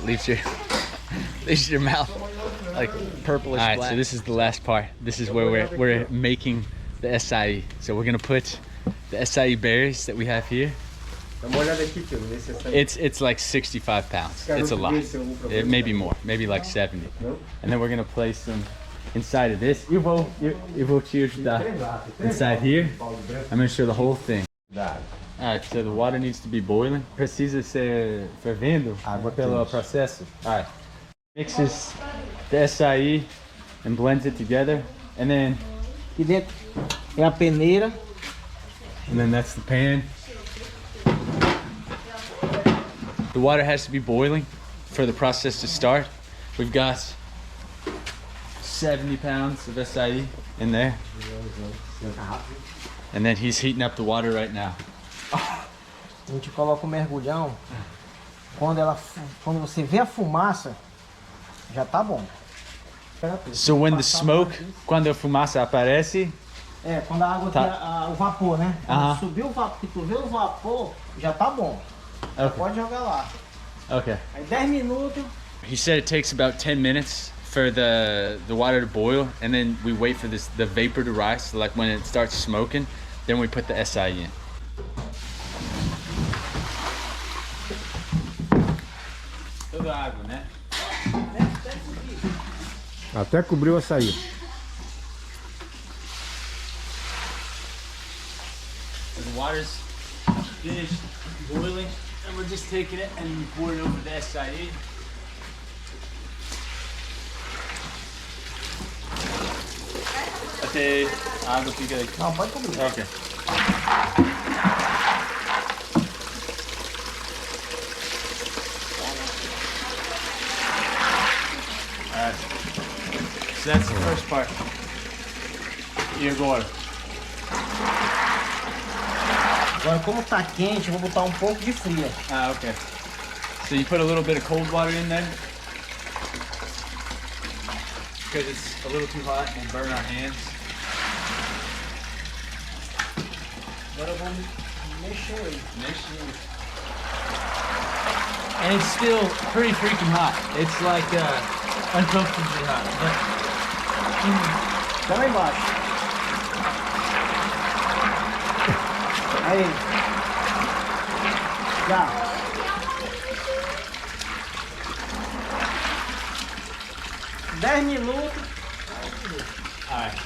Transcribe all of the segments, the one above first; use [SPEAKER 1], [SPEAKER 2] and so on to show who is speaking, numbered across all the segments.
[SPEAKER 1] leaves your leaves your mouth like purplish black. All right, so this is the last part. This is where we're making the açaí. So we're gonna put the açaí berries that we have here. It's like 65 pounds. It's a lot. It may be more, maybe like 70. And then we're gonna place them inside of this. Eu vou te ajudar. Inside here, I'm gonna show the whole thing. Alright, so the water needs to be boiling. Precisa ser fervendo pelo processo. Alright. Mixes the açaí and blends it together. And then
[SPEAKER 2] Aqui dentro é a peneira.
[SPEAKER 1] And then that's the pan. The water has to be boiling for the process to start. We've got 70 pounds of açaí in there. And then he's heating up the water right now.
[SPEAKER 2] A gente coloca o mergulhão. Quando você vê a fumaça, já tá bom.
[SPEAKER 1] So when the smoke, quando a fumaça aparece,
[SPEAKER 2] quando a água tem o vapor, né? Quando subir o vapor, que tu vê o vapor, já tá bom. Pode jogar lá.
[SPEAKER 1] Okay.
[SPEAKER 2] Aí 10 minutos.
[SPEAKER 1] He said it takes about 10 minutes for the water to boil, and then we wait for the vapor to rise. So like when it starts smoking, then we put the açaí in. Toda a água, né?
[SPEAKER 3] Até cobriu o açaí.
[SPEAKER 1] So the water's finished boiling, and we're just taking it and pouring it over the açaí. Até a água fica aí.
[SPEAKER 2] Não, pode cobrir.
[SPEAKER 1] Okay. Alright. So that's the first part. E agora?
[SPEAKER 2] Agora, como tá quente, eu vou botar um pouco de fria.
[SPEAKER 1] Ah, okay. So you put a little bit of cold water in there? Because it's a little too hot and burn our hands.
[SPEAKER 2] Agora eu vou mexer aí.
[SPEAKER 1] And it's still pretty freaking hot. It's like uncomfortably hot.
[SPEAKER 2] Tá lá embaixo. Aí. Já. Dez minutos.
[SPEAKER 1] Alright.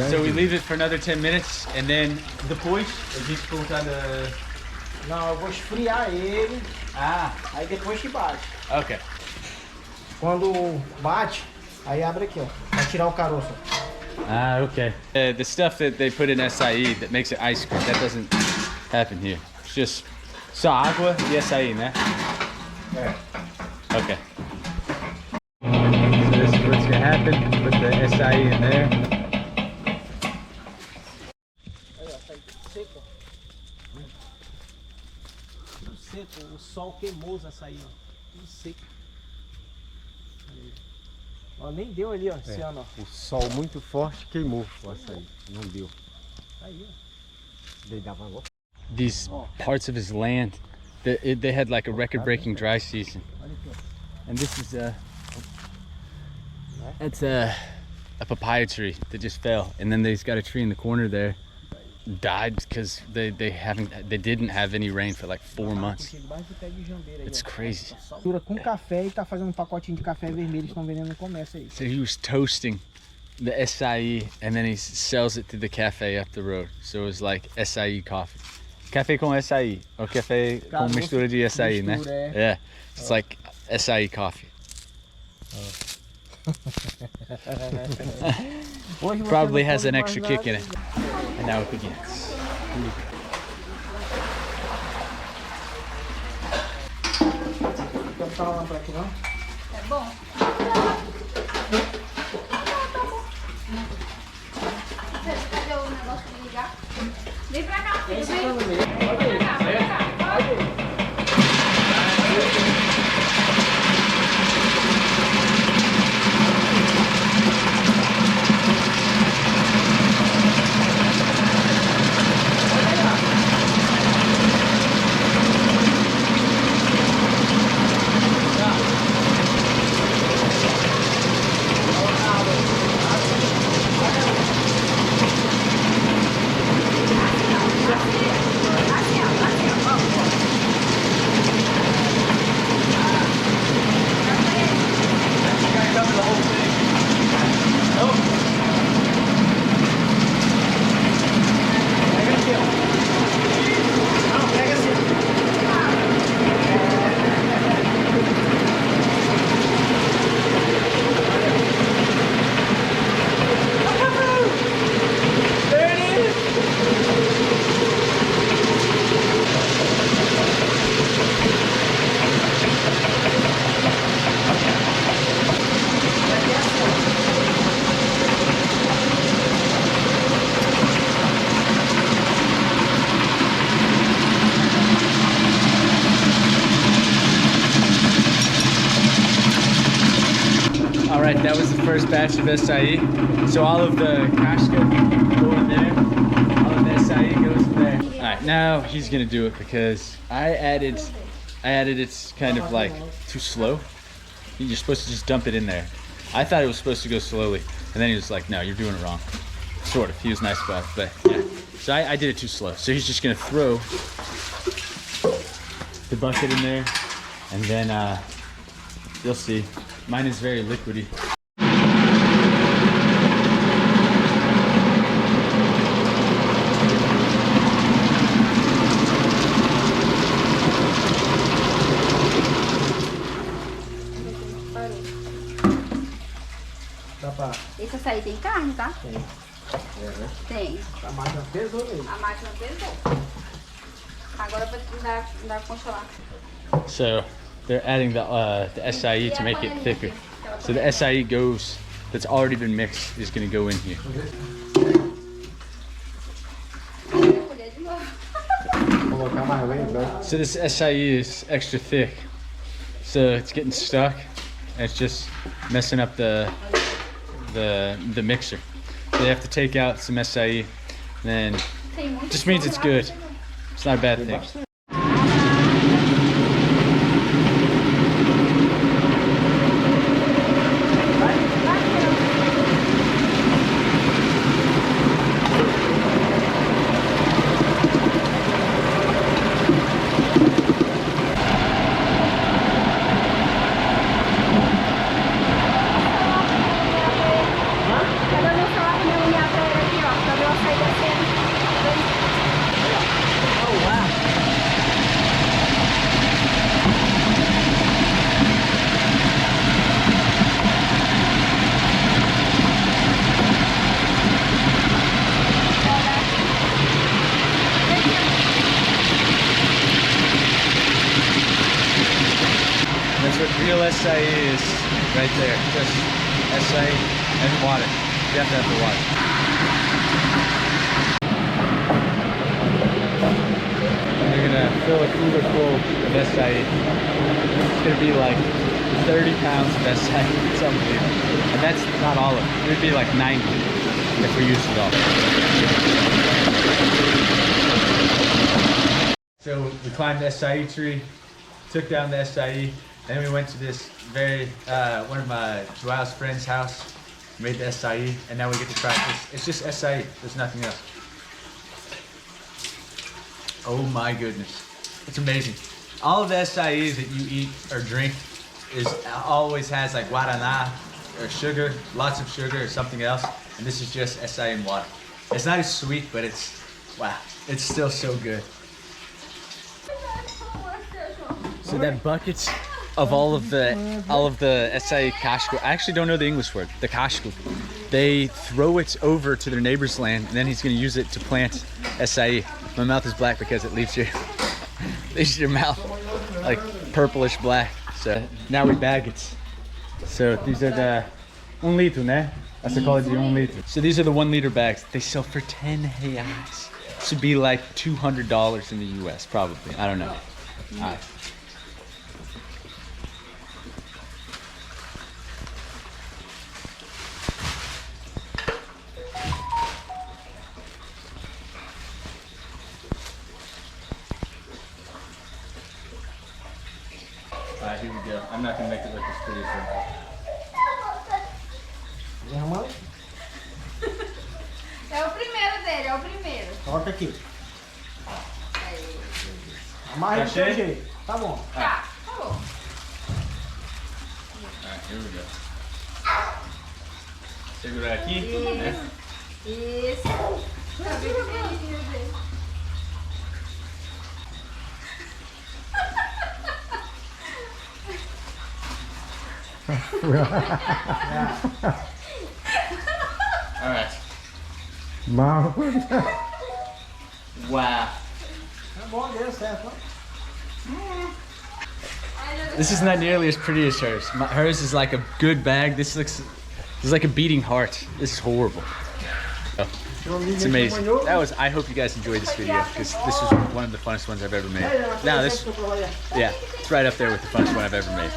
[SPEAKER 1] So we leave it for another 10 minutes, and then depois a gente colocar
[SPEAKER 2] Não, eu vou esfriar ele. Aí depois que bate.
[SPEAKER 1] Okay.
[SPEAKER 2] Quando bate, aí abre aqui, ó. Vai tirar o caroço.
[SPEAKER 1] Ah, okay. The stuff that they put in açaí that makes it ice cream, that doesn't happen here. It's just só água e açaí, né? Okay. So this is what's gonna happen. Put the açaí in there.
[SPEAKER 2] Aí, ó, tá aí seco. Tudo seco. O sol queimou os açaí, ó. Tudo seco. Aí. Ó, nem deu ali, ó, esse ano, ó.
[SPEAKER 3] O sol muito forte queimou o açaí. Não deu.
[SPEAKER 2] Aí, ó.
[SPEAKER 3] Daí dava água.
[SPEAKER 1] These parts of his land, they had like a record-breaking dry season.
[SPEAKER 2] Olha aqui, ó.
[SPEAKER 1] And this is it's a papaya tree that just fell, and then they've got a tree in the corner there died because they didn't have any rain for like 4 months. It's crazy.
[SPEAKER 2] Com café e tá fazendo um pacotinho de café vermelho, estão vendendo no comércio aí.
[SPEAKER 1] So he was toasting the açaí and then he sells it to the cafe up the road. So it was like açaí coffee. Café com açaí, or café com mistura de açaí, né? Yeah, it's like açaí coffee. Probably has an extra kick in it. And now it begins.
[SPEAKER 4] É bom? Cadê o negócio de ligar? Vem pra cá, filho. Vem pra cá, vem pra cá.
[SPEAKER 1] Alright, that was the first batch of Açaí. So all of the Kashka go in there. All of the Açaí goes in there. Alright, now he's gonna do it because I added it's kind of like too slow. You're supposed to just dump it in there. I thought it was supposed to go slowly. And then he was like, no, you're doing it wrong. Sort of, he was nice about it, but yeah. So I did it too slow. So he's just gonna throw the bucket in there. And then you'll see. Mine is very liquidy.
[SPEAKER 4] Esse açaí tem carne, tá?
[SPEAKER 2] Tem.
[SPEAKER 4] Tem.
[SPEAKER 2] A máquina pesou mesmo.
[SPEAKER 4] A máquina pesou. Agora vai dar congelar.
[SPEAKER 1] So they're adding the açaí to make it thicker. So the açaí that's already been mixed is gonna go in here. So this açaí is extra thick. So it's getting stuck and it's just messing up the mixer. So they have to take out some açaí, then just means it's good. It's not a bad thing. That's what real açaí is right there. Just açaí and water. You have to have the water. And you're gonna fill a cooler full of açaí. It's gonna be like 30 pounds of açaí. It's unbelievable. And that's not all of it. It would be like 90 if we used it all. So we climbed the açaí tree, took down the açaí. Then we went to this one of my Joao's friend's house, made the açaí, and now we get to try this. It's just açaí, there's nothing else. Oh my goodness, it's amazing. All of the açaís that you eat or drink always has like guaraná or sugar, lots of sugar or something else, and this is just açaí and water. It's not as sweet, but wow, it's still so good. So that bucket's of all of the açaí kashku. I actually don't know the English word, the kashku. They throw it over to their neighbor's land, and then he's gonna use it to plant açaí. My mouth is black because it leaves your mouth like purplish black. So now we bag it. So these are the 1 litro, né? Essa cola de 1 litro. So these are the 1 liter bags. They sell for 10 reais. Should be like $200 in the US, probably. I don't know. All right. Alright, here we go. I'm not gonna make it look as pretty as that.
[SPEAKER 4] É o primeiro dele, é o primeiro.
[SPEAKER 2] Coloca aqui.
[SPEAKER 4] Aí.
[SPEAKER 2] Amarra do seu
[SPEAKER 1] Achei?
[SPEAKER 2] jeito. Tá bom.
[SPEAKER 4] Tá, tá bom.
[SPEAKER 1] Alright, here we go. Segurar aqui, né?
[SPEAKER 4] Isso. Tá bem pequenininho dele.
[SPEAKER 1] Alright.
[SPEAKER 3] Mal.
[SPEAKER 1] Wow.
[SPEAKER 2] Tá bom, deu certo.
[SPEAKER 1] This is not nearly as pretty as hers. Hers is like a good bag. This is like a beating heart. This is horrible. Oh, it's amazing. I hope you guys enjoyed this video because this was one of the funnest ones I've ever made. Now yeah, it's right up there with the funnest one I've ever made.